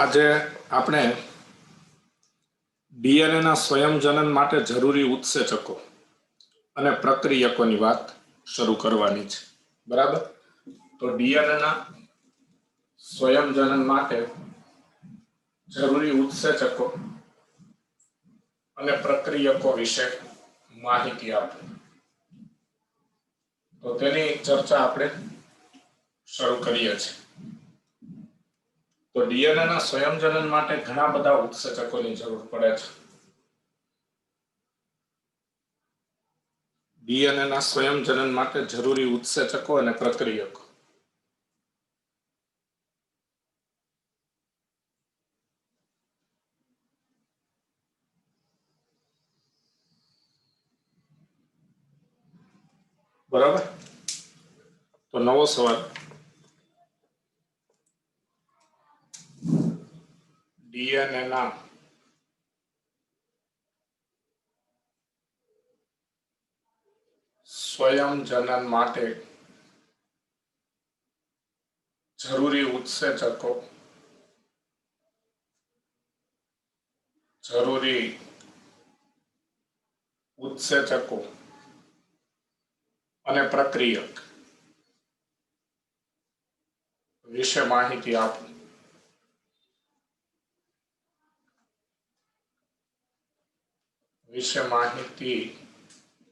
આજે આપણે ડીએનએ ના સ્વયંજનન માટે જરૂરી ઉત્સેચકો અને પ્રક્રિયકોની વાત શરૂ કરવાની છે। બરાબર, તો ડીએનએ ના સ્વયંજનન માટે જરૂરી ઉત્સેચકો અને પ્રક્રિયકો વિશે માહિતી આપો। તો તેની ચર્ચા આપણે શરૂ કરીએ છીએ। તો ડીએનએ ના સ્વયંજનન માટે ઘણા બધા ઉત્સેચકોની જરૂર પડે છે। ડીએનએ ના સ્વયંજનન માટે જરૂરી ઉત્સેચકો અને પ્રક્રિયકો। બરાબર, તો નવો સવાલ, ડીએનએ ના સ્વયંજનન માટે જરૂરી ઉત્સેચકો અને પ્રક્રિયક વિશે માહિતી આપો।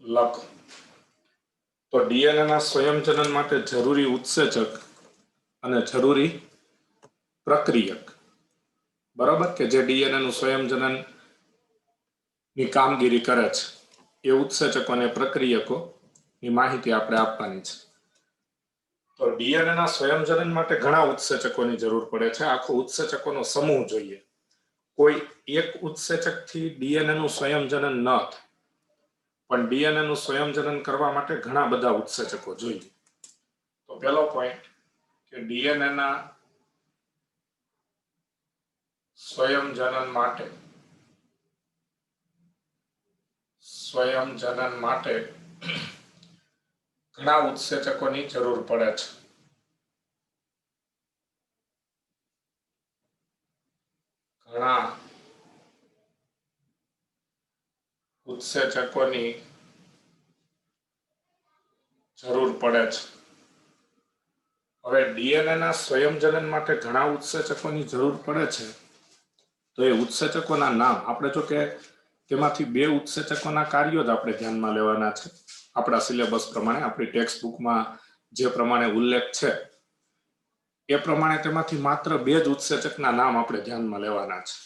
લખો। તો ડીએનએ ના સ્વયંજનન માટે જરૂરી ઉત્સેચક અને જરૂરી પ્રક્રિયક, બરાબર, કે જે ડીએનએ નું સ્વયંજનન ની કામગીરી કરે છે એ ઉત્સેચકો અને પ્રક્રિયકો ની માહિતી આપણે આપવાની છે। તો ડીએનએ ના સ્વયંજનન માટે ઘણા ઉત્સેચકોની જરૂર પડે છે। આખો ઉત્સેચકોનો સમૂહ જોઈએ। કોઈ એક ઉત્સેચક થી ડીએનએ નું સ્વયંજનન ન થાય, પણ ડીએનએ નું સ્વયંજનન કરવા માટે ઘણા બધા ઉત્સેચકો જોઈએ। તો પહેલો પોઈન્ટ કે ડીએનએ ના સ્વયંજનન માટે ઘણા ઉત્સેચકોની જરૂર પડે છે। ઘણા ઉત્સેચકોની જરૂર પડે છે। હવે ડીએનએ ના સ્વયંજનન માટે ઘણા ઉત્સેચકોની જરૂર પડે છે, તો એ ઉત્સેચકોના નામ આપણે જો કે તેમાંથી બે ઉત્સેચકોના કાર્યો જ આપણે ધ્યાનમાં લેવાના છે। આપણા સિલેબસ પ્રમાણે, આપણી ટેક્સ્ટ બુકમાં જે પ્રમાણે ઉલ્લેખ છે એ પ્રમાણે તેમાંથી માત્ર બે જ ઉત્સેચકના નામ આપણે ધ્યાનમાં લેવાના છે।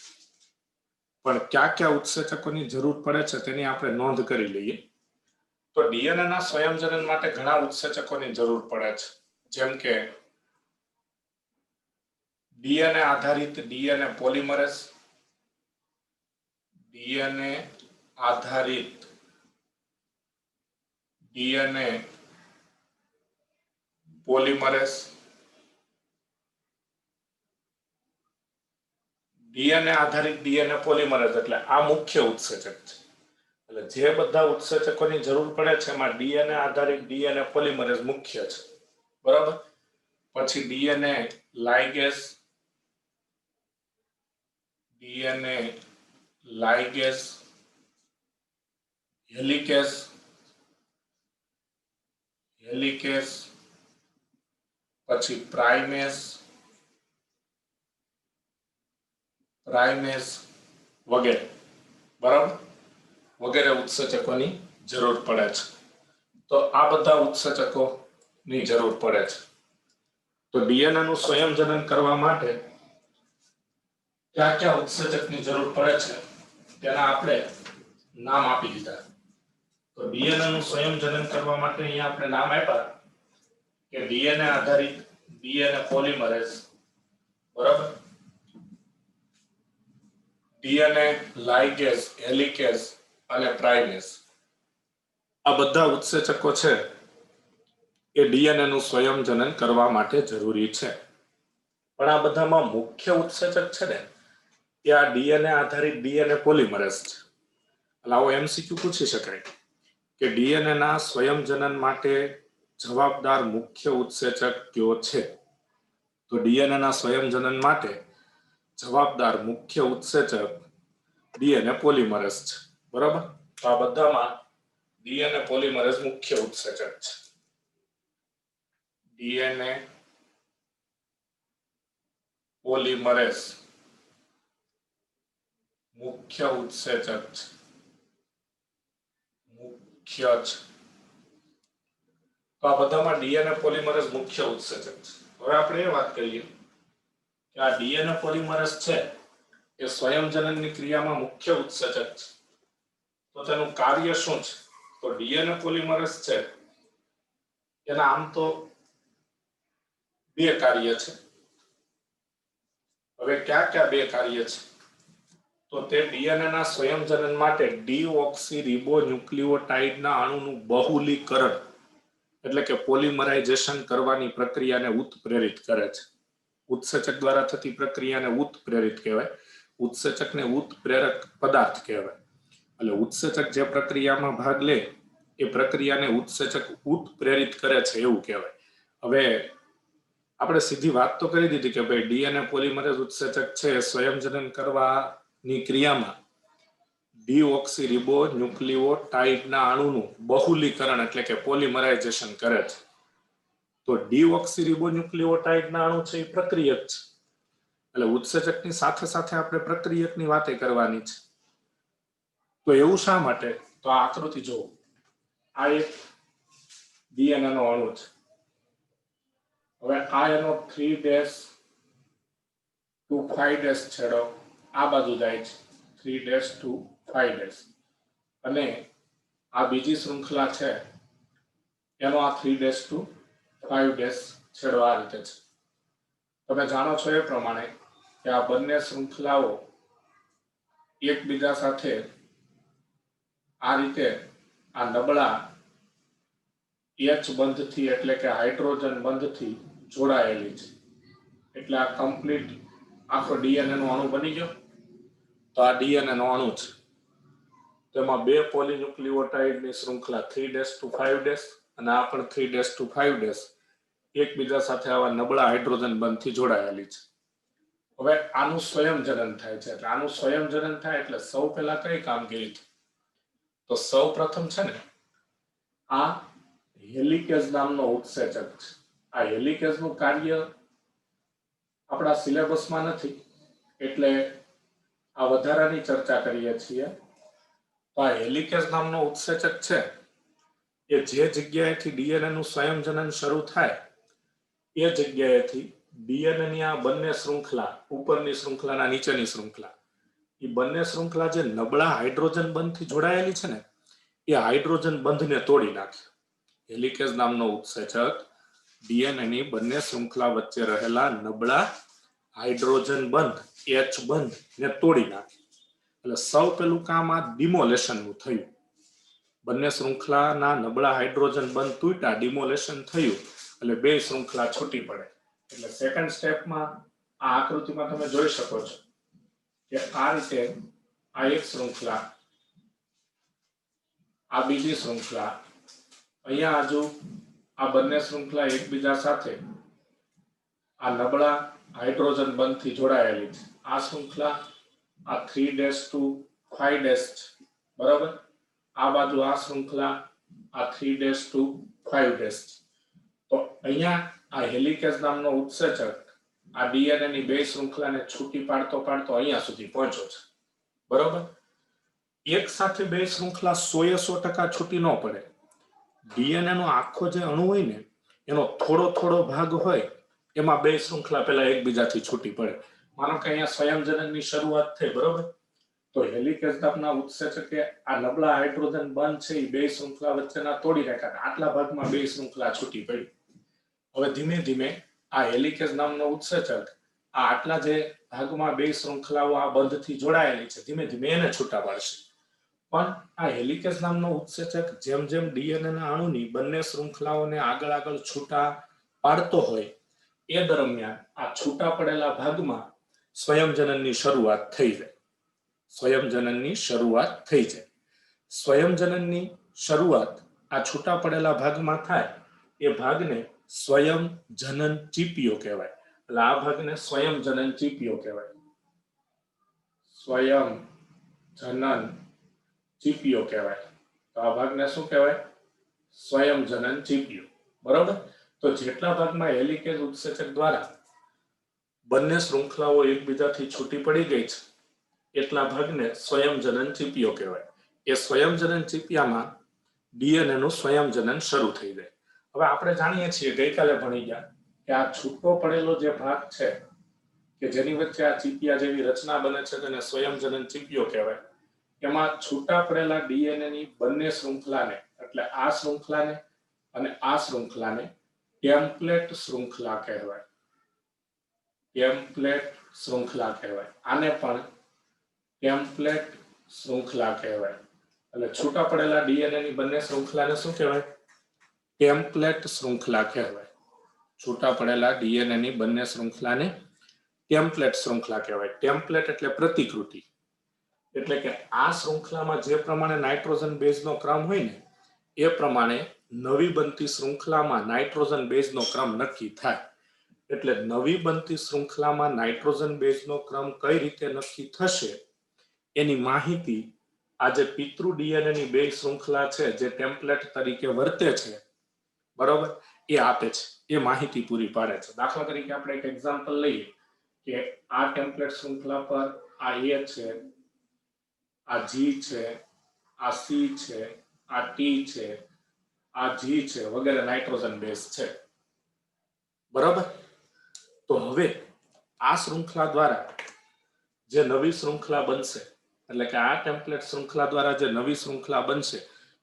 પણ કયા કયા ઉત્સેચકોની જરૂર પડે છે તેની આપણે નોંધ કરી લઈએ। તો ડીએનએ ના સ્વયંજનન માટે ઘણા ઉત્સેચકોની જરૂર પડે છે, જેમ કે ડીએનએ આધારિત ડીએનએ પોલિમરેઝ, ડીએનએ આધારિત ડીએનએ પોલિમરેઝ, ડીએનએ આધારિત ડીએનએ પોલિમરેઝ એટલે આ મુખ્ય ઉત્સેચક છે। એટલે જે બધા ઉત્સેચકોની જરૂર પડે છે એમાં ડીએનએ આધારિત ડીએનએ પોલિમરેઝ મુખ્ય છે, બરાબર। પછી ડીએનએ લાઇગેઝ, હેલિકેઝ, પછી પ્રાઇમેસ વગેરે, બરાબર, વગેરે ઉત્સેચકોની જરૂર પડે છે। તો આ બધા ઉત્સેચકોની જરૂર પડે છે। તો ડીએનએ નું સ્વયંજનન કરવા માટે કયા કયા ઉત્સેચકની જરૂર પડે છે તેના આપણે નામ આપી દીધા। તો ડીએનએ નું સ્વયંજનન કરવા માટે અહીંયા આપણે નામ આપ્યા કે ડીએનએ આધારિત ડીએનએ પોલિમરેઝ, બરાબર, ડીએનએ લાઇગેઝ, હેલિકેઝ અને પ્રાઇમેસ, આ બધા ઉત્સેચકો છે એ ડીએનએ નું સ્વયંજનન કરવા માટે જરૂરી છે। પણ આ બધામાં મુખ્ય ઉત્સેચક છે ને એ આ ડીએનએ આધારિત ડીએનએ પોલિમરેઝ છે। એટલે આવો એમસીક્યુ પૂછી શકાય કે ડીએનએ ના સ્વયંજનન માટે જવાબદાર મુખ્ય ઉત્સેચક કયો છે? તો ડીએનએ ના સ્વયંજનન માટે જવાબદાર મુખ્ય ઉત્સેચક ડીએનએ પોલિમરેઝ છે. બરાબર, તો આ બધામાં ડીએનએ પોલિમરેઝ મુખ્ય ઉત્સેચક છે. ડીએનએ પોલિમરેઝ મુખ્ય ઉત્સેચક છે. મુખ્ય છે. તો આ બધામાં ડીએનએ પોલિમરેઝ મુખ્ય ઉત્સેચક છે. હવે આપણે એ વાત કરીએ કે આ ડીએનએ પોલિમરેઝ છે એ સ્વયંજનનની ક્રિયામાં મુખ્ય ઉત્સેચક છે. તો તેનું કાર્ય શું છે? તો ડીએનએ પોલિમરેઝ છે એના આમ તો બે કાર્ય છે. હવે ક્યાં ક્યાં બે કાર્ય છે? તો તે ડીએનએ ના સ્વયંજનન માટે ડીઓક્સીરિબોન્યુક્લિઓટાઇડના અણુનું બહુલીકરણ એટલે કે પોલિમરાઇઝેશન કરવાની પ્રક્રિયાને ઉત્પ્રેરિત કરે છે. ઉત્સેચક દ્વારા થતી પ્રક્રિયાને ઉત્પ્રેરિત કહેવાય. ઉત્સેચકને ઉત્પ્રેરક પદાર્થ કહેવાય. એટલે ઉત્સેચક જે પ્રક્રિયામાં ભાગ લે એ પ્રક્રિયાને ઉત્સેચક ઉત્પ્રેરિત કરે છે એવું કહેવાય. હવે આપણે સીધી વાત તો કરી દીધી કે ભાઈ ડીએનએ પોલિમરેઝ ઉત્સેચક છે સ્વયંજનન કરવાની ક્રિયામાં ડીઓક્સીરિબોન્યુક્લિઓટાઇડના અણુનું બહુલીકરણ એટલે કે પોલિમરાઇઝેશન કરે છે. તો ડીઓક્સીરિબોન્યુક્લિઓટાઇડના અણુ છે એ પ્રક્રિયક છે. એટલે ઉત્સેચકની સાથે સાથે આપણે પ્રક્રિયકની વાતે કરવાની છે. તો એવું શા માટે? તો આ આકૃતિ જુઓ. આ એક ડીએનએ નો અણુ છે. હવે આ એનો 3' to 5' છેડો આ બાજુ જાય છે. 3' to 5' અને આ બીજી શૃંખલા છે એનો આ 3' to 5' છેડો આ રીતે છે. તમે જાણો છો એ પ્રમાણે કે આ બંને શૃંખલાઓ એકબીજા સાથે આ રીતે આ નબળા H બંધથી એટલે કે હાઇડ્રોજન બંધથી જોડાયેલી છે. એટલે આ કમ્પ્લીટ આખો ડીએનએ નો અણુ બની ગયો. તો આ ડીએનએ નો અણુ છે. તેમાં બે પોલિન્યુક્લિઓટાઇડની શૃંખલા 3' to 5' અને આ પણ 3' to 5' એકબીજા સાથે આવા નબળા હાઇડ્રોજન બંધથી જોડાયેલી છે. હવે આનું સ્વયંજનન થાય છે. એટલે આનું સ્વયંજનન થાય એટલે સૌ પહેલા કઈ કામગીરી? તો સૌ પ્રથમ છે ને આ હેલિકેઝ નામનો ઉત્સેચક છે. આ હેલિકેઝનું કાર્ય આપણા સિલેબસમાં નથી એટલે આ વધારાની ચર્ચા કરીએ છીએ. તો આ હેલિકેઝ નામનો ઉત્સેચક છે એ જે જગ્યાએથી ડીએનએ નું સ્વયંજનન શરૂ થાય એ જગ્યાએથી ડીએનએની આ બંને શૃંખલા, ઉપરની શૃંખલાના નીચેની શૃંખલા, એ બંને શૃંખલા જે નબળા હાઇડ્રોજન બંધથી જોડાયેલી છે ને એ હાઇડ્રોજન બંધને તોડી નાખે. હેલિકેઝ નામનો ઉત્સેચક ડીએનએની બંને શૃંખલા વચ્ચે રહેલા નબળા હાઇડ્રોજન બંધ H બંધ ને તોડી નાખે. એટલે સૌ પેલું કામ આ ડિમોલેશનનું થયું. બંને શૃંખલાના નબળા હાઇડ્રોજન બંધ તૂટ્યા, ડિમોલેશન થયું એટલે બે શૃંખલા છૂટી પડે. એટલે સેકન્ડ સ્ટેપમાં આ આકૃતિમાં તમે જોઈ શકો છો કે આ રીતે આ એક શૃંખલા, આ બીજી શૃંખલા, અહીંયા હજુ આ બંને શૃંખલા એકબીજા સાથે આ નબળા હાઇડ્રોજન બંધથી જોડાયેલી છે. આ શૃંખલા આ 3' to 5' બરાબર. આ બાજુ આ શૃંખલા આ 3' to 5'. તો અહીંયા આ હેલિકેઝ નામનો ઉત્સેચક આ ડીએનએ ની બે શૃંખલાને છૂટી પાડતો પાડતો અહીંયા સુધી પહોંચ્યો છે. બરાબર. એક સાથે બે શૃંખલા 100% છૂટી ન પડે. ડીએનએ નો આખો જે અણુ હોય ને એનો થોડો થોડો ભાગ હોય એમાં બે શૃંખલા પહેલા એકબીજાથી છૂટી પડે. માનો કે અહીંયા સ્વયંજનનની શરૂઆત થઈ. બરાબર. તો હેલિકેઝ નામના ઉત્સેચકે આ નબળા હાઇડ્રોજન બંધ છે એ બે શૃંખલા વચ્ચેના તોડી નાખ્યા. આટલા ભાગમાં બે શૃંખલા છૂટી પડી. હવે ધીમે ધીમે આ હેલિકેઝ નામનો ઉત્સેચક આ આટલા જે ભાગમાં બે શૃંખલાઓ આ બંધથી જોડાયેલી છે ધીમે ધીમે એને છૂટા પાડશે. પણ આ હેલિકેઝ નામનો ઉત્સેચક જેમ જેમ ડીએનએ ના અણુની બંને શૃંખલાઓને આગળ આગળ છૂટા પાડતો હોય એ દરમિયાન આ છૂટા પડેલા ભાગમાં સ્વયંજનનની શરૂઆત થઈ જાય. સ્વયંજનનની શરૂઆત થઈ જાય. સ્વયંજનનની શરૂઆત આ છૂટા પડેલા ભાગમાં થાય એ ભાગને સ્વયંજનન ચીપિયો કહેવાય. એટલે આ ભાગને સ્વયંજનન ચીપિયો કહેવાય. સ્વયં જનન ચીપિયો કહેવાય. તો આ ભાગને શું કહેવાય? સ્વયં જનન ચીપિયો. બરોબર. તો જેટલા ભાગમાં હેલિકેજ ઉત્સેચક દ્વારા બંને શૃંખલાઓ એકબીજાથી છૂટી પડી ગઈ છે એટલા ભાગને સ્વયં જનન ચીપિયો કહેવાય. એ સ્વયં જનન ચીપિયામાં ડીએનએ નું સ્વયં જનન શરૂ થઈ જાય. હવે આપણે જાણીએ છીએ, ગઈકાલે ભણી ગયા કે આ છૂટો પડેલો જે ભાગ છે કે જેની વચ્ચે આ ચીપિયા જેવી રચના બને છે તેને સ્વયં જનન ચીપિયો કહેવાય. એમાં છૂટા પડેલા ડીએનએ ની બંને શૃંખલાને, એટલે આ શૃંખલાને અને આ શૃંખલાને ટેમ્પલેટ શૃંખલા કહેવાય. ટેમ્પલેટ શૃંખલા કહેવાય. આને પણ ટેમ્પલેટ શૃંખલા કહેવાય. એટલે છૂટા પડેલા ડીએનએ ની બંને શૃંખલાને શું કહેવાય? ટેમ્પલેટ શૃંખલા કહેવાય. છૂટા પડેલા ડીએનએ ની બંને શૃંખલાને ટેમ્પલેટ શૃંખલા કહેવાય. ટેમ્પલેટ એટલે પ્રતિકૃતિ. એટલે કે આ શૃંખલામાં જે પ્રમાણે નાઇટ્રોજન બેઝનો ક્રમ હોય ને એ પ્રમાણે નવી બનતી શૃંખલામાં નાઇટ્રોજન બેઝનો ક્રમ નક્કી થાય. એટલે નવી બનતી શૃંખલામાં નાઇટ્રોજન બેઝનો ક્રમ કઈ રીતે નક્કી થશે એની માહિતી આજે પિતૃ ડીએનએ ની બે શૃંખલા છે જે ટેમ્પલેટ તરીકે વર્તે છે, બરોબર, એ આપે છે, એ માહિતી પૂરી પાડે છે. દાખલા તરીકે આપણે એક એક્ઝામ્પલ લઈએ કે આ ટેમ્પલેટ શૃંખલા પર આ એ છે, આ જી છે, આ સી છે, આ ટી છે, આ જી છે, વગેરે નાઇટ્રોજન બેઝ છે, બરાબર. તો હવે આ શૃંખલા દ્વારા જે નવી શૃંખલા બનશે, એટલે કે આ ટેમ્પલેટ શૃંખલા દ્વારા જે નવી શૃંખલા બનશે,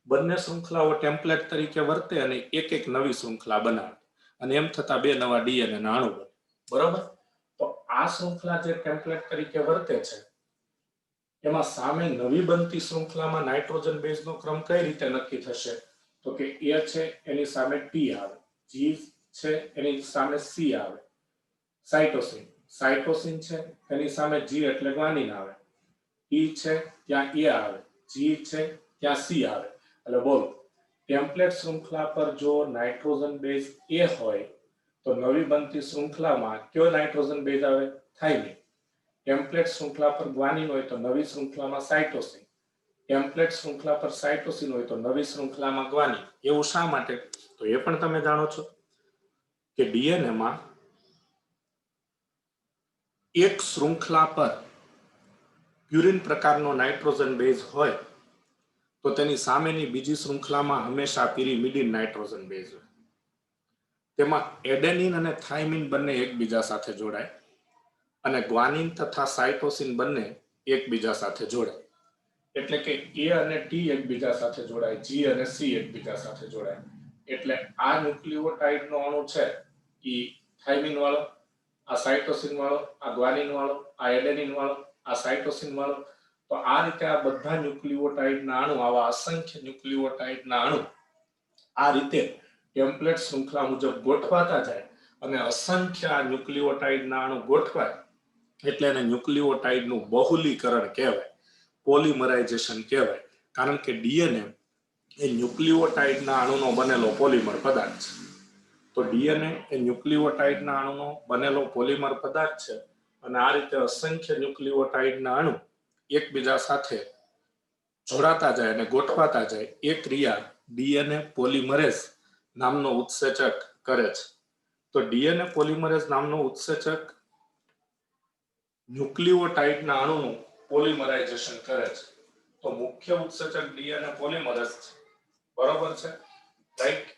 બંને શૃંખલાઓ ટેમ્પલેટ તરીકે વર્તે અને એક એક નવી શૃંખલા બનાવે અને એમ થતા બે નવા ડીએનએ ના અણુ બને, બરાબર. તો આ શૃંખલા જે ટેમ્પલેટ તરીકે વર્તે છે એમાં સામે નવી બનતી શૃંખલામાં નાઇટ્રોજન બેઝનો ક્રમ કઈ રીતે નક્કી થશે? તો કે એ છે એની સામે ટી આવે, જી છે એની સામે સી આવે, સાઇટોસિન સાઇટોસિન છે એની સામે જી એટલે ગ્વાનિન આવે, ટી છે ત્યાં એ આવે, જી છે ત્યાં સી આવે. એટલે બોલો, ટેમ્પલેટ શૃંખલા પર જો નાઇટ્રોજન બેઝ એ હોય તો નવી બનતી શૃંખલામાં કયો નાઇટ્રોજન બેઝ આવે? થાઇમિન. ટેમ્પલેટ શૃંખલા પર ગ્વાનિન હોય તો નવી શૃંખલામાં સાઇટોસિન, ટેમ્પલેટ શૃંખલા પર સાઇટોસિન હોય તો નવી શૃંખલામાં ગ્વાનિન. એવું શા માટે? તો એ પણ તમે જાણો છો કે ડીએનએ માં એક શૃંખલા પર પ્યુરિન પ્રકારનો નાઇટ્રોજન બેઝ હોય તો તેની સામેની બીજી શૃંખલામાં હંમેશા પિરિમિડિન નાઇટ્રોજન બેઝ હોય. તેમાં એડેનિન અને થાઇમિન બંને એકબીજા સાથે જોડાય અને ગ્વાનિન તથા સાઇટોસિન બંને એકબીજા સાથે જોડાય. એટલે કે એ અને ટી એકબીજા સાથે જોડાય, જી અને સી એકબીજા સાથે જોડાય. એટલે આ ન્યુક્લિયોટાઇડનો અણુ છે એ થાઇમિન વાળો, આ સાઇટોસિન વાળો, આ ગ્વાનિન વાળો, આ એડેનિન વાળો, આ સાઇટોસિન વાળો. તો આ રીતે આ બધા ન્યુક્લિયોટાઇડના અણુ, આવા અસંખ્ય ન્યુક્લિયોટાઇડના અણુ આ રીતે ટેમ્પલેટ શૃંખલા મુજબ ગોઠવાતા જાય અને અસંખ્ય આ ન્યુક્લિયોટાઇડના અણુ ગોઠવાય એટલે એને ન્યુક્લિયોટાઇડનું બહુલીકરણ કહેવાય, પોલિમરાઇઝેશન કહેવાય. કારણ કે ડીએનએ એ ન્યુક્લિયોટાઇડના અણુનો બનેલો પોલિમર પદાર્થ છે. તો ડીએનએ એ ન્યુક્લિયોટાઇડના અણુનો બનેલો પોલિમર પદાર્થ છે અને આ રીતે અસંખ્ય ન્યુક્લિયોટાઇડના અણુ એકબીજા સાથે જોડાતા જાય અને ગોઠવાતા જાય એ ક્રિયા ડીએનએ પોલિમરેઝ નામનો ઉત્સેચક કરે છે. તો ડીએનએ પોલિમરેઝ નામનો ઉત્સેચક ન્યુક્લિયોટાઇડના અણુનું પોલિમરાઇઝેશન કરે છે. તો મુખ્ય ઉત્સેચક ડીએનએ પોલિમરેઝ છે, બરોબર છે, રાઈટ.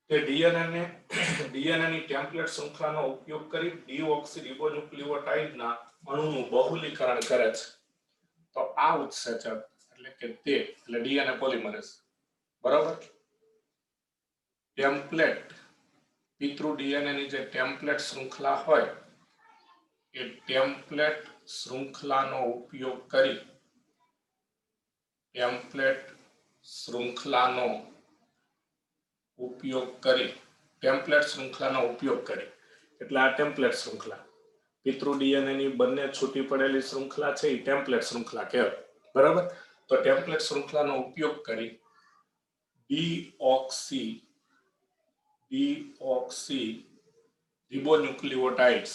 કે ડીએનએની ટેમ્પલેટ શૃંખલાનો ઉપયોગ કરી ડીઓક્સીરિબોન્યુક્લિયોટાઇડના અણુનું બહુલીકરણ કરે છે. તો આ ઉત્સેચક એટલે કે તે એટલે ડીએનએ પોલિમરેઝ, બરાબર. ટેમ્પલેટ પિતૃ ડીએનએની જે ટેમ્પલેટ શૃંખલા હોય એ ટેમ્પલેટ શૃંખલાનો ઉપયોગ કરી ટેમ્પલેટ શૃંખલાનો ઉપયોગ કરી ટેમ્પલેટ શૃંખલાનો ઉપયોગ કરી એટલે આ ટેમ્પલેટ શૃંખલા પિતૃ ડીએનએની બંને છૂટી પડેલી શૃંખલા છે એ ટેમ્પલેટ શૃંખલા કહેવાય, બરાબર. તો ટેમ્પલેટ શૃંખલાનો ઉપયોગ કરી ડીઓક્સી રિબોન્યુક્લિયોટાઇડ્સ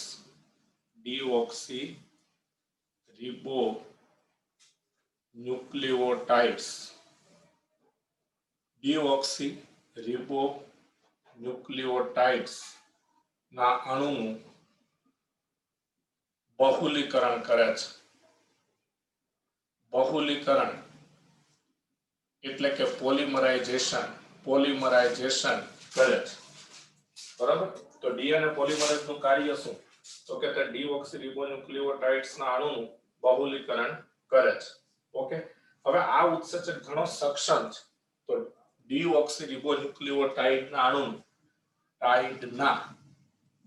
ન્યુક્લિઓટાઇડ્સ ડીઓક્સી રિબો ન્યુક્લિઓટાઇડ્સ ના અણુનું બહુલીકરણ કરે છે. બહુલીકરણ એટલે કે પોલિમરાઇઝેશન કરે છે. બરાબર. તો ડીએનએ પોલિમરેઝ નું કાર્ય શું? તો કે તે ડીઓક્સીરિબોન્યુક્લિઓટાઇડ્સ ના અણુનું બહુલીકરણ કરે છે. ઓકે. હવે આ ઉત્સેચક ઘણો સક્ષમ છે. તો ડીઓક્સીરિબોન્યુક્લિઓટાઇડ ના અણુનું ટાઇડના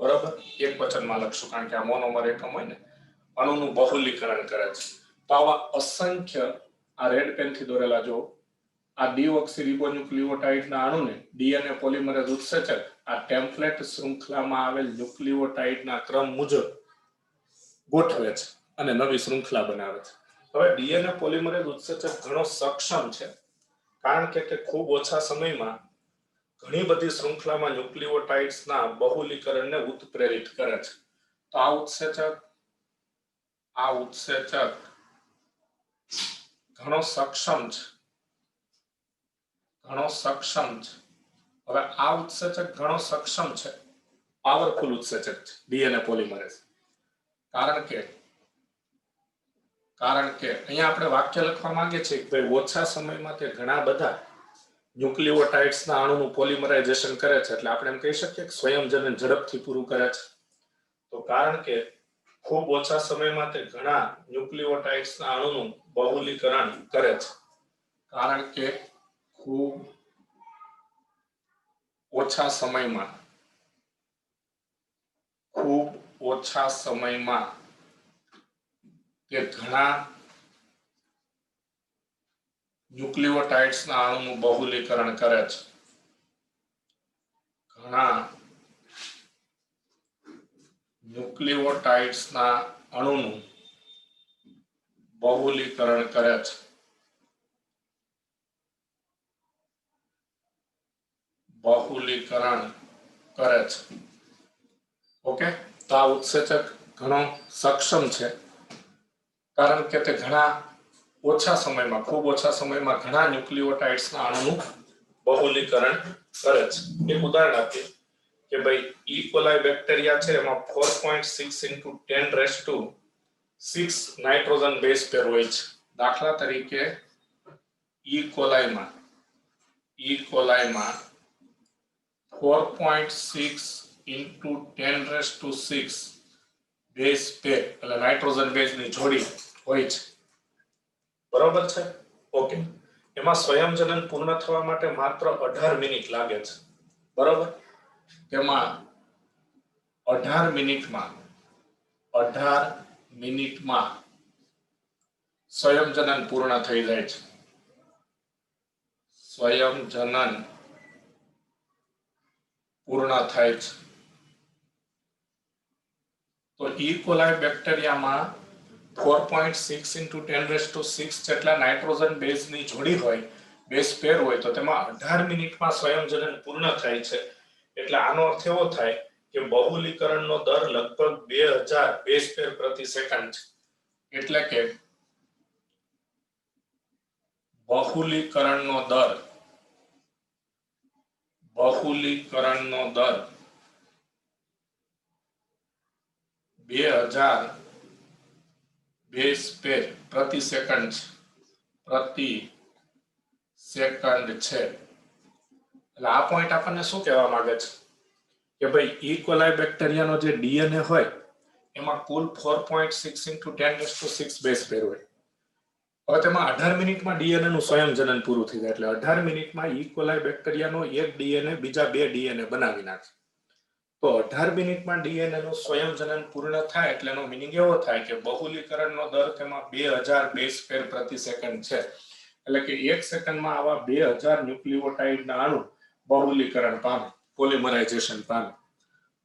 બરાબર એક વચનમાં લખશું કારણ કે આ મોનોમર એકમ હોય ને અણુનું બહુલીકરણ કરે છે. તો આવા અસંખ્ય આ રેડ પેન થી દોરેલા જો આ ડીઓક્સીરિબોન્યુક્લિઓટાઇડ ના અણુને ડીએનએ પોલિમરેઝ ઉત્સેચક આ ટેમ્પલેટ શૃંખલામાં આવેલ ન્યુક્લિઓટાઇડ ના ક્રમ મુજબ ગોઠવે છે અને નવી શૃંખલા બનાવે છે. હવે ડીએનએ પોલિમરેઝ ઉત્સેચક ઘણો સક્ષમ છે કારણ કે તે ખૂબ ઓછા સમયમાં ઘણી બધી શૃંખલામાં ન્યુક્લિઓટાઇડ્સ ના બહુલીકરણને ઉત્પ્રેરિત કરે છે. તો આ ઉત્સેચક ઘણો સક્ષમ છે. હવે આ ઉત્સેચક ઘણો સક્ષમ છે, પાવરફુલ ઉત્સેચક છે ડીએનએ પોલિમરેઝ. કારણ કે અહીંયા આપણે વાક્ય લખવા માંગીએ છીએ કે ઓછા સમયમાં તે ઘણા બધા ન્યુક્લિઓટાઇડ્સ ના અણુનું પોલિમરાઇઝેશન કરે છે. એટલે આપણે એમ કહી શકીએ કે સ્વયંજનન ઝડપથી પૂરું કરે છે. તો કારણ કે ખૂબ ઓછા સમયમાં તે ઘણા ન્યુક્લિઓટાઇડ્સ ના અણુનું બહુલીકરણ કરે છે. કારણ કે ખૂબ ઓછા સમયમાં તે ઘણા ન્યુક્લિઓટાઇડ્સ ના અણુનું બહુલીકરણ કરે છે. ઘણા ન્યુક્લિઓટાઇડ્સ ના અણુનું બહુલીકરણ કરે છે. ઓકે. તો આ ઉત્સેચક ઘણો સક્ષમ છે કારણ કે તે ખૂબ ઓછા સમયમાં ઘણા ન્યુક્લિઓટાઇડ્સ ના અણુનું બહુલીકરણ કરે છે. એક ઉદાહરણ આપીએ કે ભાઈ ઈ કોલાઈ બેક્ટેરિયા છે એમાં 4.6 × 10⁶ નાઇટ્રોજન બેઝ પેર હોય છે. દાખલા તરીકે ઈ કોલાઈમાં 4.6 × 10⁶ બેઝ પેર એટલે નાઇટ્રોજન બેઝની જોડી હોય છે. બરોબર છે. ઓકે. એમાં સ્વયંજનન પૂર્ણ થવા માટે માત્ર 18 મિનિટ લાગે છે. બરોબર. તેમાં 18 મિનિટમાં સ્વયંજનન પૂર્ણ થઈ જાય છે. તો ઈ કોલાઈ બેક્ટેરિયામાં 4.6 × 10⁶ જેટલા નાઇટ્રોજન બેઝની જોડી હોય, બેઝ પેર હોય, તો તેમાં 18 મિનિટમાં સ્વયંજનન પૂર્ણ થાય છે. એટલે આનો અર્થ એવો થાય કે બહુલીકરણનો દર લગભગ 2000 બેઝ પેર પ્રતિ સેકન્ડ છે. એટલે કે બહુલીકરણનો દર 2000 બેઝ પેર પ્રતિ સેકન્ડ છે. એટલે આ પોઈન્ટ આપણને શું કહેવા માંગે છે કે ભાઈ ઈ કોલાઈ બેક્ટેરિયાનો જે ડીએનએ હોય એમાં કુલ 4.6 × 10⁶ બેઝ પેર હોય. હવે તેમાં 18 મિનિટમાં ડીએનએ નું સ્વયંજનન પૂરું થઈ જાય. એટલે 18 મિનિટમાં ઈ કોલાઈ બેક્ટેરિયાનો એક ડીએનએ બીજા બે ડીએનએ બનાવી નાખે. તો 18 મિનિટમાં ડીએનએ નું સ્વયંજનન પૂર્ણ થાય એટલે એનો મીનિંગ એવો થાય કે બહુલીકરણનો દર તેમાં 2000 બેઝ પેર પ્રતિ સેકન્ડ છે. એટલે કે એક સેકન્ડમાં આવા 2000 ન્યુક્લિઓટાઇડના અણુ બહુલીકરણ પામે, પોલિમરાઇઝેશન પામે.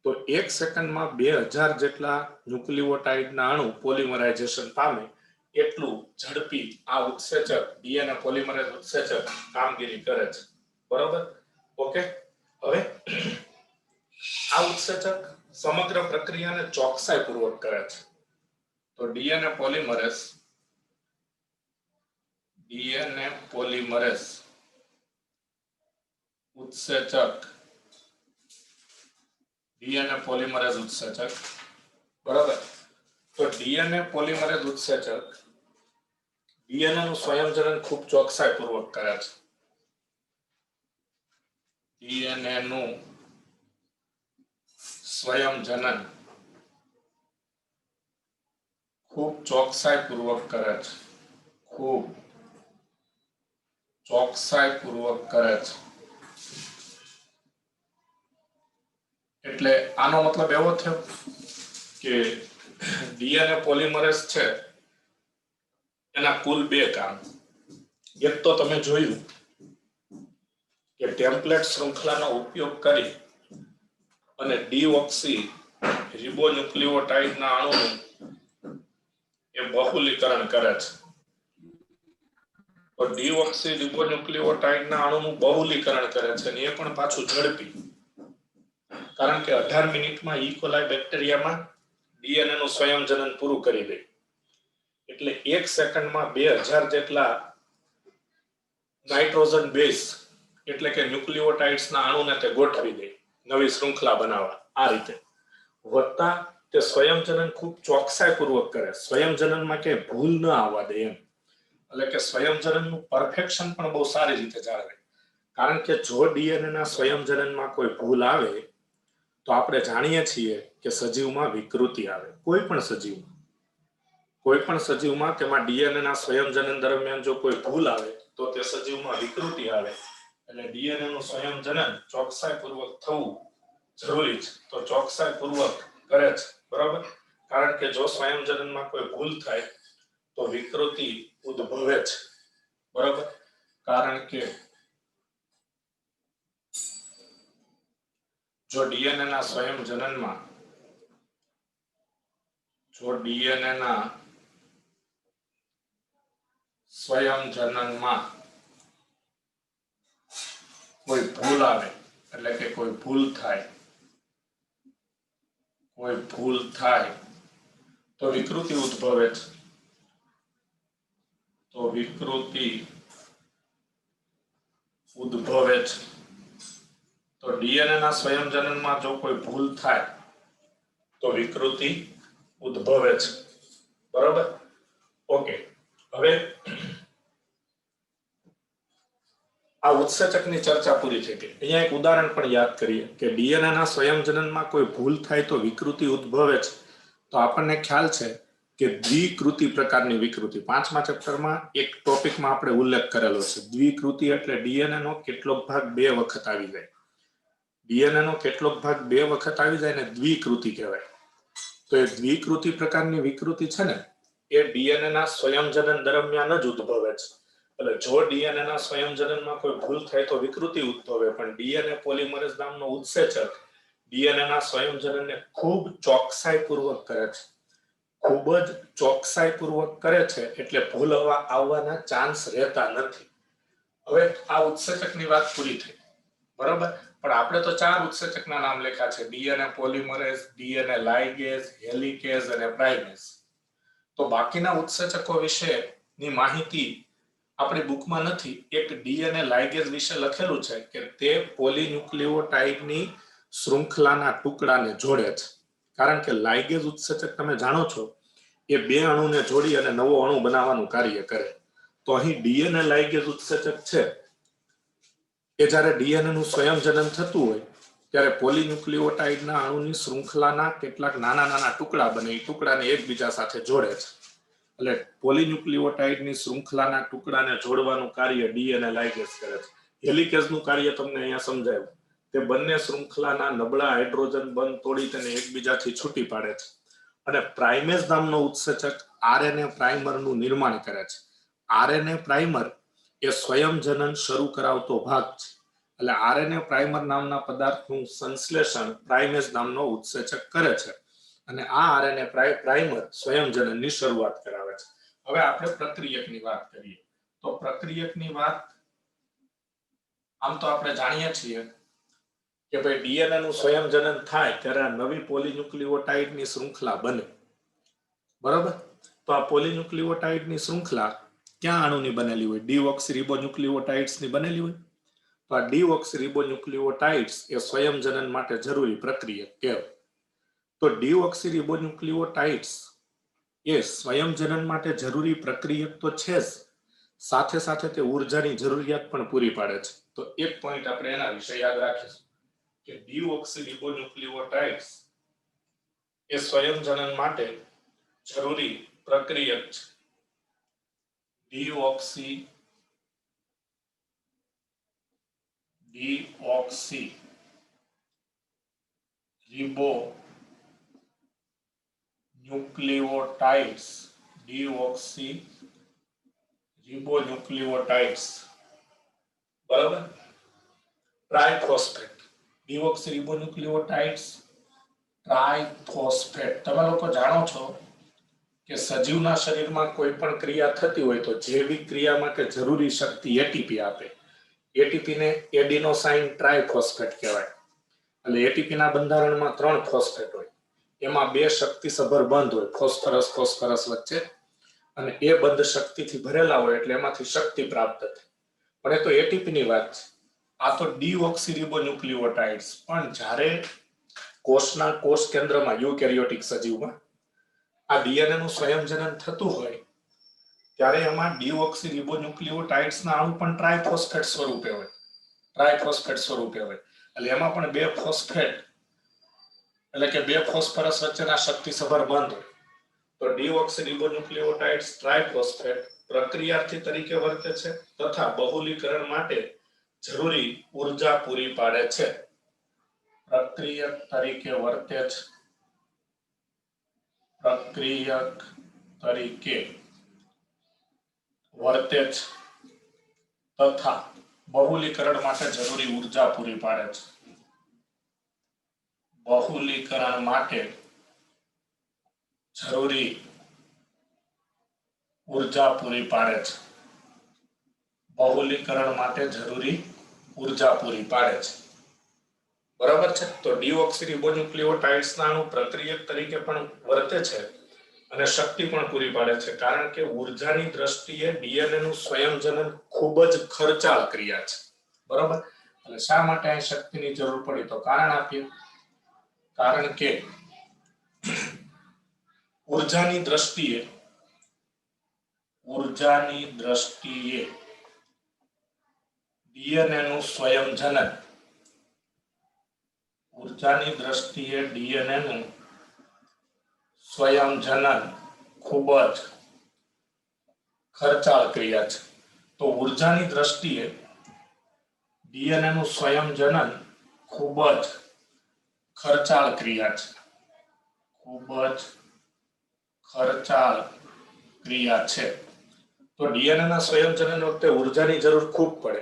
તો એક સેકન્ડમાં 2000 જેટલા ન્યુક્લિઓટાઇડના અણુ પોલિમરાઇઝેશન પામે એટલું ઝડપી આ ઉત્સેચક ડીએનએ પોલિમરેઝ ઉત્સેચક કામગીરી કરે છે. બરોબર. ઓકે. હવે આ ઉત્સેચક સમગ્ર પ્રક્રિયાને ચોકસાઈપૂર્વક કરે છે. તો ડીએનએ પોલિમરેઝ ઉત્સેચક, ડીએનએ પોલિમરેઝ ઉત્સેચક, બરાબર. તો ડીએનએ પોલિમરેઝ ઉત્સેચક ડીએનએ નું સ્વયંજનન ખૂબ ચોકસાઈપૂર્વક કરે છે. ડીએનએ નું સ્વયંજનન ખૂબ ચોકસાઈપૂર્વક કરે છે. ખૂબ ચોકસાઈપૂર્વક કરે છે. એટલે આનો મતલબ એવો થયો કે ડીએનએ પોલિમરેઝ છે એના કુલ બે કામ. એક તો તમે જોયું કે ટેમ્પલેટ શૃંખલાનો ઉપયોગ કરી અને ડીઓક્સી રિબોન્યુક્લિઓટાઇડના અણુનું એ બહુલીકરણ કરે છે. તો ડીઓક્સી રિબોન્યુક્લિઓટાઇડના અણુનું બહુલીકરણ કરે છે અને એ પણ પાછું ઝડપી. કારણ કે 18 મિનિટમાં ઈ કોલાઈ બેક્ટેરિયામાં ડીએનએ નું સ્વયંજનન પૂરું કરી દે. એટલે 1 સેકન્ડમાં 2000 જેટલા નાઇટ્રોજન બેઝ એટલે કે ન્યુક્લિઓટાઇડ્સના અણુને તે ગોઠવી દે નવી શૃંખલા બનાવવા. આ રીતે વત્તા તે સ્વયંજનન ખૂબ ચોકસાઈપૂર્વક કરે. સ્વયંજનનમાં કે ભૂલ ન આવવા દે એમ. એટલે કે સ્વયંજનનનું પરફેક્શન પણ બહુ સારી રીતે જાળવે. કારણ કે જો ડીએનએ ના સ્વયંજનનમાં કોઈ ભૂલ આવે તો આપણે જાણીએ છીએ કે સજીવમાં વિકૃતિ આવે. કોઈ પણ સજીવમાં તેમાં ડીએનએ ના સ્વયંજનન દરમિયાન જો કોઈ ભૂલ આવે તો તે સજીવમાં વિકૃતિ આવે. એટલે ડીએનએ નું સ્વયંજનન ચોકસાઈપૂર્વક થવું જરૂરી છે. તો ચોકસાઈપૂર્વક કરે છે, બરાબર. કારણ કે જો સ્વયંજનનમાં કોઈ ભૂલ થાય તો વિકૃતિ ઉદ્ભવે છે, બરાબર. કારણ કે જો ડીએનએ ના સ્વયંજનનમાં કોઈ ભૂલ આવે એટલે કે કોઈ ભૂલ થાય તો વિકૃતિ ઉદ્ભવે છે. તો ડીએનએ ના સ્વયંજનનમાં જો કોઈ ભૂલ થાય તો વિકૃતિ ઉદ્ભવે છે, બરાબર. ઓકે, હવે આ ઉત્સેચકની ચર્ચા પૂરી થઈ ગઈ. અહીંયા એક ઉદાહરણ પણ યાદ કરીએ કે ડીએનએ ના સ્વયંજનનમાં કોઈ ભૂલ થાય તો વિકૃતિ ઉદ્ભવે છે. તો આપણને ખ્યાલ છે કે દ્વિકૃતિ પ્રકારની વિકૃતિ 5મા ચેપ્ટરમાં એક ટોપિકમાં આપણે ઉલ્લેખ કરેલો છે. દ્વિકૃતિ એટલે ડીએનએ નો કેટલોક ભાગ બે વખત આવી જાય. ડીએનએ નો કેટલોક ભાગ બે વખત આવી જાય ને દ્વિકૃતિ કહેવાય. તો એ દ્વિકૃતિ પ્રકારની વિકૃતિ છે ને એ ડીએનએ ના સ્વયંજનન દરમિયાન જ ઉદ્ભવે છે. એટલે જો ડીએનએ ના સ્વયંજનનમાં કોઈ ભૂલ થાય તો વિકૃતિ ઉદ્ભવે, પણ ડીએનએ પોલિમરેઝ નામનો ઉત્સેચક ડીએનએ ના સ્વયંજનનને ખૂબ ચોકસાઈપૂર્વક કરે છે. ખૂબ જ ચોકસાઈપૂર્વક કરે છે એટલે ભૂલ આવવાના ચાન્સ રહેતા નથી. હવે આ ઉત્સેચકની વાત પૂરી થઈ, બરાબર. પણ આપણે તો 4 ઉત્સેચકના નામ લખ્યા છે: ડીએનએ પોલિમરેઝ, ડીએનએ લાઇગેઝ, હેલિકેઝ અને પ્રાઇમેઝ. તો બાકીના ઉત્સેચકો વિશેની માહિતી આપણી બુકમાં નથી. એક ડીએનએ લાઇગેઝ વિશે લખેલું છે કે તે પોલીન્યુક્લિઓટાઇડની શૃંખલાના ટુકડાને જોડે છે. કારણ કે લાઇગેઝ ઉત્સેચક તમે જાણો છો એ બે અણુને જોડી અને નવો અણુ બનાવવાનું કાર્ય કરે. તો અહીં ડીએનએ લાઇગેઝ ઉત્સેચક છે એ જ્યારે ડીએનએ નું સ્વયંજનન થતું હોય ત્યારે પોલીન્યુક્લિઓટાઇડના અણુની શૃંખલાના કેટલાક નાના નાના ટુકડા બને. એ ટુકડાને એકબીજા સાથે જોડે છે. એટલે પોલીન્યુક્લિઓટાઇડની શૃંખલાના ટુકડાને જોડવાનું કાર્ય ડીએનએ લાઇગેઝ કરે છે. હેલિકેઝનું કાર્ય તમને અહીંયા સમજાયું. તે બંને શૃંખલાના નબળા હાઇડ્રોજન બંધ તોડી તેને એકબીજાથી છૂટી પાડે છે. અને પ્રાઇમેઝ નામનો ઉત્સેચક આરએનએ પ્રાઇમરનું નિર્માણ કરે છે. આરએનએ પ્રાઇમર એ સ્વયંજનન શરૂ કરાવતો ભાગ છે. એટલે આરએનએ પ્રાઇમર નામના પદાર્થનું સંશ્લેષણ પ્રાઇમેઝ નામનો ઉત્સેચક કરે છે અને આ આરએનએ પ્રાઇમર સ્વયંજનનની શરૂઆત કરાવે છે. હવે આપણે પ્રક્રિયકની વાત કરીએ. તો પ્રક્રિયકની વાત આમ તો આપણે જાણીએ છીએ કે ભાઈ ડીએનએ નું સ્વયંજનન થાય ત્યારે નવી પોલીન્યુક્લિઓટાઇડની શૃંખલા બને, બરાબર. તો આ પોલીન્યુક્લિયોટાઇડની શૃંખલા ક્યાં અણુની બનેલી હોય? ડીઓક્સીરિબોન્યુક્લિયોટાઇડ્સની બનેલી હોય. તો આ ડીઓક્સીરિબોન્યુક્લિયોટાઇડ્સ એ સ્વયંજનન માટે જરૂરી પ્રક્રિયા કહેવાય. તો ડીઓક્સીરિબોન્યુક્લિયોટાઇડ્સ એ સ્વયંજનન માટે જરૂરી પ્રક્રિયક તો છે જ, સાથે સાથે તે ઉર્જાની જરૂરિયાત પણ પૂરી પાડે છે. તો એક પોઈન્ટ આપણે એના વિશે યાદ રાખીશું કે ડીઓક્સીરિબોન્યુક્લિયોટાઇડ્સ એ સ્વયંજનન માટે જરૂરી પ્રક્રિયક છે. ડીઓક્સીરિબોન્યુક્લિયોટાઇડ્સ બરાબર. Triphosphate, deoxyribonucleotides triphosphate. તમે લોકો જાણો છો કે સજીવના શરીરમાં કોઈ પણ ક્રિયા થતી હોય તો જૈવિક ક્રિયા માટે જરૂરી શક્તિ એટીપી આપે. એટીપી ને એડિનોસાઇન ટ્રાઇફોસ્ફેટ કહેવાય. એટલે એટીપી ના બંધારણમાં 3 ફોસ્ફેટ હોય, એમાં 2 શક્તિસભર બંધ હોય ફોસ્ફરસ વચ્ચે, અને એ બંધ શક્તિથી ભરેલા હોય એટલે એમાંથી શક્તિ પ્રાપ્ત થાય. પણ એ તો એટીપી ની વાત છે. આ તો ડીઓક્સીરિબોન્યુક્લિયોટાઇડ્સ. પણ જ્યારે કોષના કોષ કેન્દ્રમાં યુકેરિયોટિક સજીવમાં આ ડીએનએ નું સ્વયંજનન થતું હોય ત્યારે એમાં ડીઓક્સીરિબોન્યુક્લિયોટાઇડ્સના અણુ પણ ટ્રાઇફોસ્ફેટ સ્વરૂપે હોય. એટલે એમાં પણ 2 ફોસ્ફેટ એટલે કે 2 ફોસ્ફરસ વચ્ચેના શક્તિસભર બંધ હોય. તો ડીઓક્સીરિબોન્યુક્લિયોટાઇડ્સ ટ્રાઇફોસ્ફેટ પ્રક્રિયાર્થી તરીકે વર્તે છે તથા બહુલીકરણ માટે જરૂરી ઉર્જા પૂરી પાડે છે. પ્રક્રિયક તરીકે વર્તે છે. તથા બહુલીકરણ માટે જરૂરી ઉર્જા પૂરી પાડે છે. બહુલીકરણ માટે જરૂરી ઉર્જા પૂરી પાડે છે. બહુલીકરણ માટે જરૂરી ઉર્જા પૂરી પાડે છે. બરાબર છે. તો ડીઓક્સીરિબોન્યુક્લિયોટાઇડ્સના અણુ પ્રક્રિયક તરીકે પણ વર્તે છે અને શક્તિ પણ પૂરી પાડે છે, કારણ કે ઉર્જાની દ્રષ્ટિએ ડીએનએ નું સ્વયંજનન ખૂબ જ ખર્ચાળ ક્રિયા છે. બરાબર. એટલે શા માટે અહીં શક્તિની જરૂર પડી? તો કારણ આપીએ. કારણ કે ઉર્જાની દ્રષ્ટિએ ડીએનએ નું સ્વયંજનન ખૂબ જ ખર્ચાળ ક્રિયા છે. તો ઉર્જાની દ્રષ્ટિએ ડીએનએ નું સ્વયંજનન ખૂબ જ ખર્ચાળ ક્રિયા છે. તો ડીએનએ ના સ્વયંજનન વખતે ઉર્જાની જરૂર ખૂબ પડે.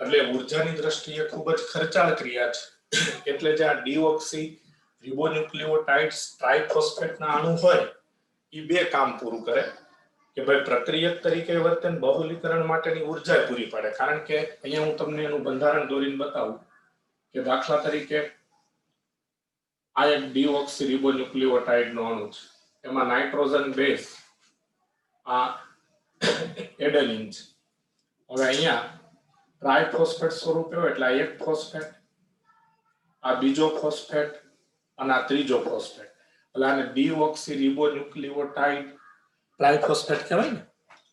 એટલે ઉર્જાની દ્રષ્ટિએ ખૂબ જ ખર્ચાળ ક્રિયા છે. એટલે જે આ ડીઓક્સી રિબોન્યુક્લિયોટાઇડ્સ ટ્રાઇફોસ્ફેટના અણુ હોય એ 2 કામ પૂરું કરે કે ભાઈ પ્રક્રિયક તરીકે વર્તે અને બહુલીકરણ માટેની ઉર્જા પૂરી પાડે. કારણ કે અહીંયા હું તમને એનું બંધારણ દોરીને બતાવું કે દાખલા તરીકે આ એક ડીઓક્સીરિબોન્યુક્લિયોટાઇડનો અણુ છે. એમાં નાઇટ્રોજન બેઝ આ એડેનિન છે. હવે અહીંયા ટ્રાઇફોસ્ફેટ સ્વરૂપે હોય એટલે આ એક ફોસ્ફેટ, આ બીજો ફોસ્ફેટ અને આ ત્રીજો ફોસ્ફેટ. એટલે આને ડીઓક્સીરિબોન્યુક્લિયોટાઇડ ટ્રાઇફોસ્ફેટ કહેવાય ને.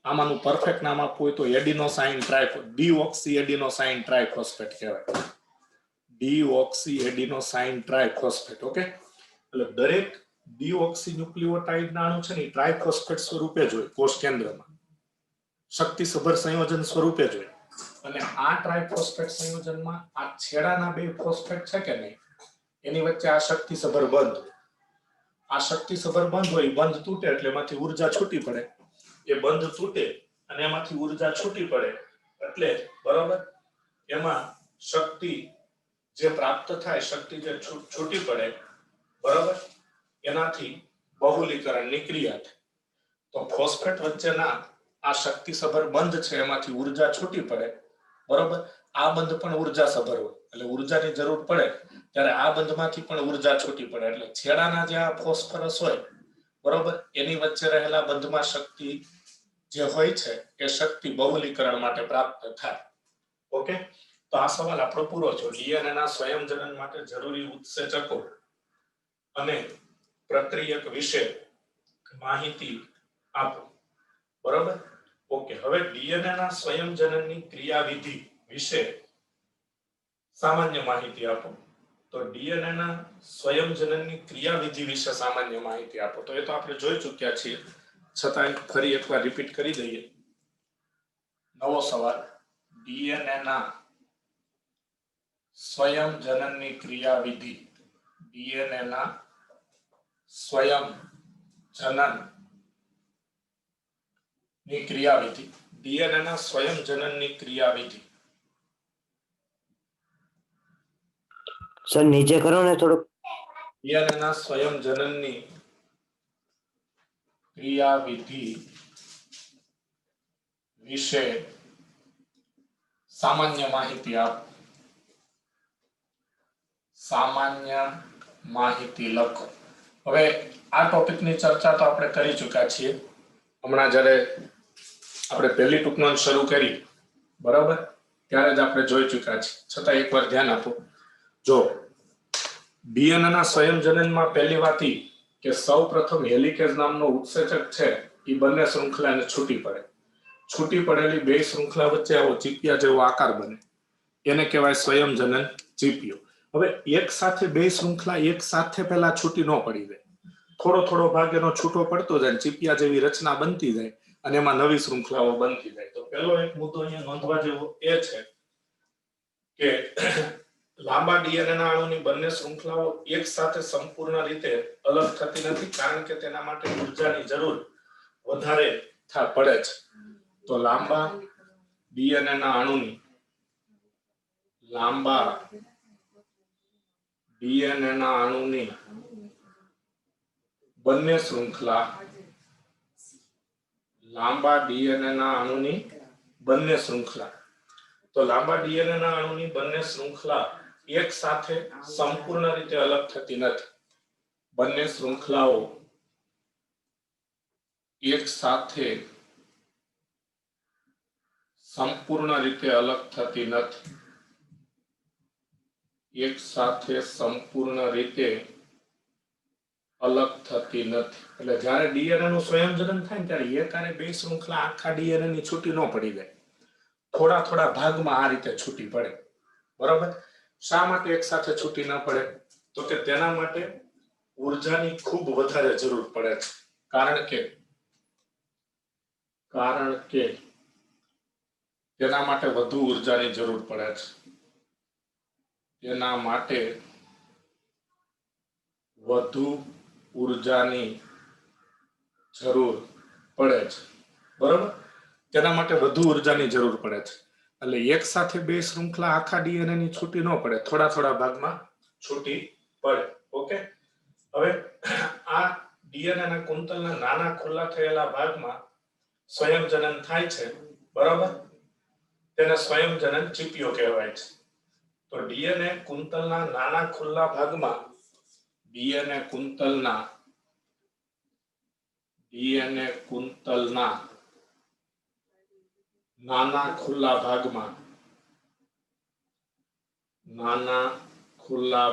આમાંનું પરફેક્ટ નામ આપવું હોય તો ડીઓક્સી એડિનોસાઇન ટ્રાઇફોસ્ફેટ કહેવાય. ડીઓક્સીએડિનોસાઇન ટ્રાઇફોસ્ફેટ. ઓકે. એટલે દરેક ડીઓક્સીન્યુક્લિયોટાઇડના અણુ છે ને ટ્રાઇફોસ્ફેટ સ્વરૂપે જ હોય કોષ કેન્દ્રમાં, શક્તિસભર સંયોજન સ્વરૂપે જ હોય. અને આ ટ્રાઇફોસ્ફેટ સંયોજનમાં આ છેડાના 2 ફોસ્ફેટ છે કે નહીં એની વચ્ચે આ શક્તિસભર બંધ હોય. આ શક્તિસભર બંધ હોય, બંધ તૂટે એટલે એમાંથી ઉર્જા છૂટી પડે. એ બંધ તૂટે અને એમાંથી ઉર્જા છૂટી પડે એટલે બરાબર એમાં શક્તિ જે પ્રાપ્ત થાય, શક્તિ જે છૂટી પડે બરાબર એનાથી બહુલીકરણની ક્રિયા થાય. તો ફોસ્ફેટ વચ્ચેના આ શક્તિસભર બંધ છે એમાંથી ઉર્જા છૂટી પડે બરાબર. આ બંધ પણ ઉર્જાસભર હોય એટલે ઉર્જાની જરૂર પડે ત્યારે આ બંધમાંથી પણ ઉર્જા છૂટી પડે એટલે છેડાના જે આ ફોસ્ફરસ હોય બરોબર એની વચ્ચે રહેલા બંધમાં શક્તિ જે હોય છે એ શક્તિ બહુલીકરણ માટે પ્રાપ્ત થાય. ઓકે, તો આ સવાલ આપણો પૂરો થયો. ડીએનએ ના સ્વયંજનન માટે જરૂરી ઉત્સેચકો અને પ્રક્રિયક વિશે માહિતી આપો. બરોબર, ઓકે. હવે ડીએનએ ના સ્વયંજનનની ક્રિયાવિધિ વિશે સામાન્ય માહિતી આપો. તો ડીએનએ ના સ્વયંજનનની ક્રિયાવિધિ વિશે સામાન્ય માહિતી આપો. તો એ તો આપણે જોઈ ચૂક્યા છીએ, છતાં ફરી એકવાર રિપીટ કરી દઈએ. નવો સવાલ, ડીએનએ ના સ્વયંજનનની ક્રિયાવિધિ, ડીએનએ ના સ્વયંજનન ની ક્રિયાવિધિ, ડીએનએ ના સ્વયંજનનની ક્રિયાવિધિ. સર નીચે કરો ને થોડુંક. ડીએનએ ના સ્વયંજનનની ક્રિયાવિધિ વિશે સામાન્ય માહિતી આપો. સામાન્ય માહિતી લખો. હવે આ ટોપિકની ચર્ચા તો આપણે કરી ચૂક્યા છીએ હમણાં જ્યારે આપણે પહેલી ટૂંકનોંધ શરૂ કરી બરાબર ત્યારે જ આપણે જોઈ ચૂક્યા છીએ, છતાં એકવાર ધ્યાન આપો. જો ડીએનએ ના સ્વયંજનનમાં પહેલી વાત ઈ કે સૌ પ્રથમ હેલિકેઝ નામનો ઉત્સેચક છે એ બંને શૃંખલાને છૂટી પડે. છૂટી પડેલી બે શૃંખલા વચ્ચે આવો ચીપિયા જેવો આકાર બને, એને કહેવાય સ્વયંજનન ચીપિયો. હવે એક સાથે બે શૃંખલા એક સાથે પહેલા છૂટી ન પડી જાય, થોડો થોડો ભાગ એનો છૂટો પડતો જાય, ચીપિયા જેવી રચના બનતી જાય અને એમાં નવી શૃંખલાઓ બનતી જાય. તો પહેલો એક મુદ્દો અહીંયા નોંધવા જેવો એ છે કે લાંબા ડીએનએ ના અણુની બંને શૃંખલાઓ એક સાથે સંપૂર્ણ રીતે અલગ થતી નથી, કારણ કે તેના માટે ઉર્જાની જરૂર વધારે પડે છે. તો લાંબા ડીએનએ ના અણુની લાંબા ડીએનએ ના અણુની બંને શૃંખલા લાંબા ડીએનએ ના અણુની બંને શૃંખલા તો લાંબા ડીએનએ ના અણુની બંને શૃંખલા એક સાથે સંપૂર્ણ રીતે અલગ થતી નથી. બંને શૃંખલાઓ એક સાથે સંપૂર્ણ રીતે અલગ થતી નથી. એક સાથે સંપૂર્ણ રીતે અલગ થતી નથી. એટલે જ્યારે ડીએનએ નું સ્વયંજનન થાય ત્યારે એકારે બે શૃંખલા આખા ડીએનએ ની છૂટી ન પડી જાય, થોડા થોડા ભાગમાં આ રીતે છૂટી પડે. બરાબર, શા માટે એક સાથે છૂટી ન પડે? તો કે તેના માટે ઉર્જાની ખૂબ વધારે જરૂર પડે છે. કારણ કે તેના માટે વધુ ઉર્જાની જરૂર પડે છે. તેના માટે વધુ ઉર્જાની જરૂર પડે છે. બરાબર, તેના માટે વધુ ઉર્જાની જરૂર પડે છે. એટલે એક સાથે બે શૃંખલા આખા ડીએનએ ની છૂટી ન પડે, થોડા થોડા ભાગમાં છૂટી પડે. ઓકે, હવે આ ડીએનએ ના કુંતલના નાના ખુલ્લા થયેલા ભાગમાં સ્વયંજનન થાય છે. બરાબર, તેને સ્વયંજનન ચીપિયો કહેવાય છે. તો ડીએનએ કુંતલના નાના ખુલ્લા ભાગમાં ડીએનએ કુંતલના નાના ખુલ્લા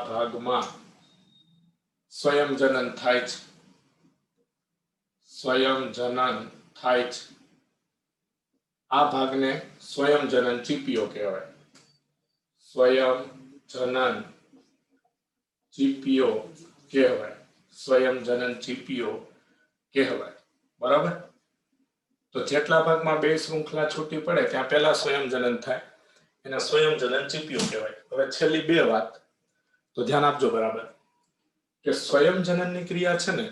ભાગમાં સ્વયંજનન થાય છે. આ ભાગને સ્વયંજનન ચીપિયો કહેવાય. સ્વયંજનન ચીપિયો કહેવાય. બરાબર, તો જેટલા ભાગમાં બે શૃંખલા છૂટી પડે ત્યાં પહેલા સ્વયંજનન થાય, એને સ્વયંજનન ચીપિયો કહેવાય. હવે છેલ્લી બે વાત તો ધ્યાન આપજો બરાબર, કે સ્વયંજનનની ક્રિયા છે ને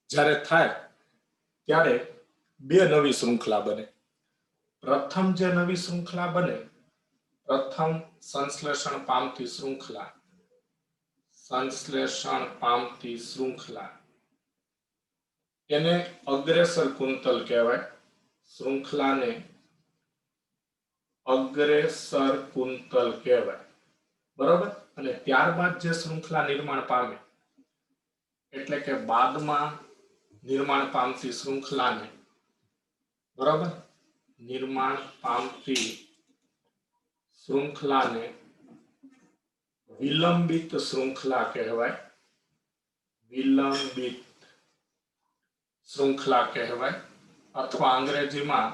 જ્યારે થાય ત્યારે બે નવી શૃંખલા બને. પ્રથમ જે નવી શૃંખલા બને, પ્રથમ સંશ્લેષણ પામતી શૃંખલા એને અગ્રેસર કુંતલ કહેવાય. શૃંખલાને અગ્રેસર કુંતલ કહેવાય. બરાબર, અને ત્યારબાદ જે શૃંખલા નિર્માણ પામે એટલે કે બાદમાં નિર્માણ પામતી શૃંખલાને બરાબર નિર્માણ પામતી શૃંખલાને વિલંબિત શૃંખલા કહેવાય. વિલંબિત શૃંખલા કહેવાય અથવા અંગ્રેજીમાં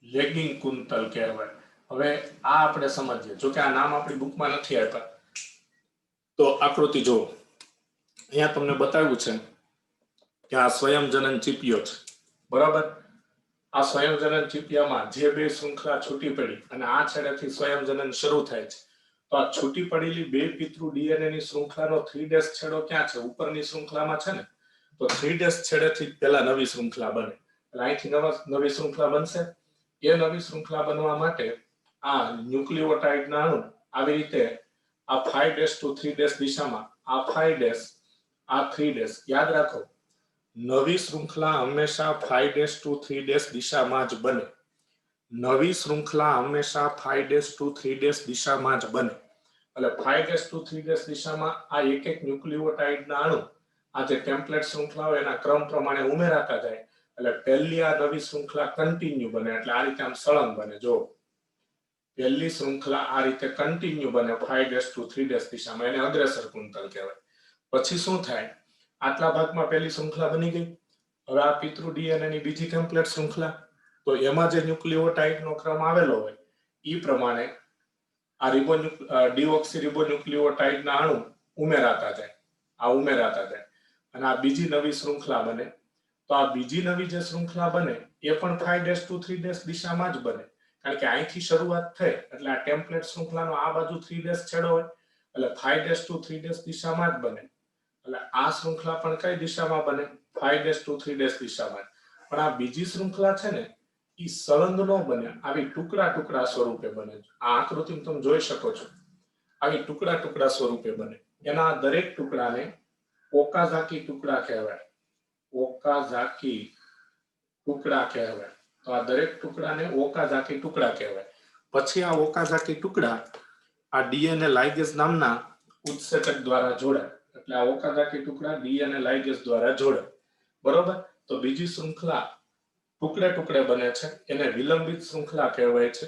લેગિંગ કુંતલ કહેવાય. હવે આ આપણે સમજીએ. જો કે આ નામ આપણી બુકમાં નથી આપ્યા, તો આકૃતિ જુઓ. અહીંયા તમને બતાવ્યું છે કે આ સ્વયંજનન ચીપિયો છે, બરાબર. આ સ્વયંજનન ચીપિયામાં જે બે શૃંખલા છૂટી પડી અને આ છેડેથી સ્વયંજનન શરૂ થાય છે, તો આ છૂટી પડેલી બે પિતૃ ડીએનએ ની શૃંખલાનો 3' છેડો ક્યાં છે? ઉપરની શૃંખલામાં છે ને. તો 3' છેડેથી પહેલા નવી શૃંખલા બને. એટલે અહીંથી નવી શૃંખલા બનશે. એ નવી શૃંખલા બનવા માટે આ ન્યુક્લિયોટાઇડના અણુ આવી રીતે આ 5' to 3' દિશામાં આ 5' આ 3' યાદ રાખો. નવી શૃંખલા હંમેશા 5' to 3' દિશામાં જ બને. નવી શૃંખલા હંમેશા 5' to 3' દિશામાં જ બને. એટલે 5' to 3' દિશામાં આ એક એક ન્યુક્લિયોટાઇડના અણુ આ જે ટેમ્પલેટ શૃંખલા હોય એના ક્રમ પ્રમાણે ઉમેરાતા જાય. એટલે પહેલી આ નવી શૃંખલા કન્ટિન્યુ બને. એટલે આ રીતે આમ સળંગ બને. જો પહેલી શૃંખલા આ રીતે કન્ટિન્યુ બને 5' to 3' દિશામાં, એને અગ્રેસર કુંતલ કહેવાય. પછી શું થાય? આટલા ભાગમાં પહેલી શૃંખલા બની ગઈ. હવે આ પિતૃ ડીએનએ ની બીજી ટેમ્પલેટ શૃંખલા, તો એમાં જે ન્યુક્લિયોટાઇડનો ક્રમ આવેલો હોય એ પ્રમાણે આ ડીઓક્સીરિબોન્યુક્લિયોટાઇડના અણુ ઉમેરાતા જાય. આ ઉમેરાતા જાય અને આ બીજી નવી શૃંખલા બને. તો આ બીજી નવી જે શૃંખલા બને એ પણ 5' to 3' દિશામાં જ બને. કારણ કે અહીંથી શરૂઆત થઈ એટલે આ ટેમ્પલેટ શૃંખલાનો આ બાજુ 3' છેડો હોય એટલે 5' to 3' દિશામાં જ બને. એટલે આ શૃંખલા પણ કઈ દિશામાં બને? 5' to 3' દિશામાં. પણ આ બીજી શૃંખલા છે ને એ સળંગ ન બને, આવી ટુકડા ટુકડા સ્વરૂપે બને. આ આકૃતિ તમે જોઈ શકો છો. આવી ટુકડા ટુકડા સ્વરૂપે બને. એના દરેક ટુકડાને ઓકાઝાકી ટુકડા કહેવાય. ઓકાઝાકી ટુકડા કહેવાય. તો આ દરેક ટુકડાને ઓકાઝાકી ટુકડા કહેવાય. પછી આ ઓકાઝાકી ટુકડા આ ડીએનએ લાઇગેઝ નામના ઉત્સેચક દ્વારા જોડાય. એટલે આ ઓકાઝાકી ટુકડા ડીએનએ લાઇગેઝ દ્વારા જોડાય. બરોબર. તો બીજી શૃંખલા ટુકડે ટુકડે બને છે, એને વિલંબિત શૃંખલા કહેવાય છે.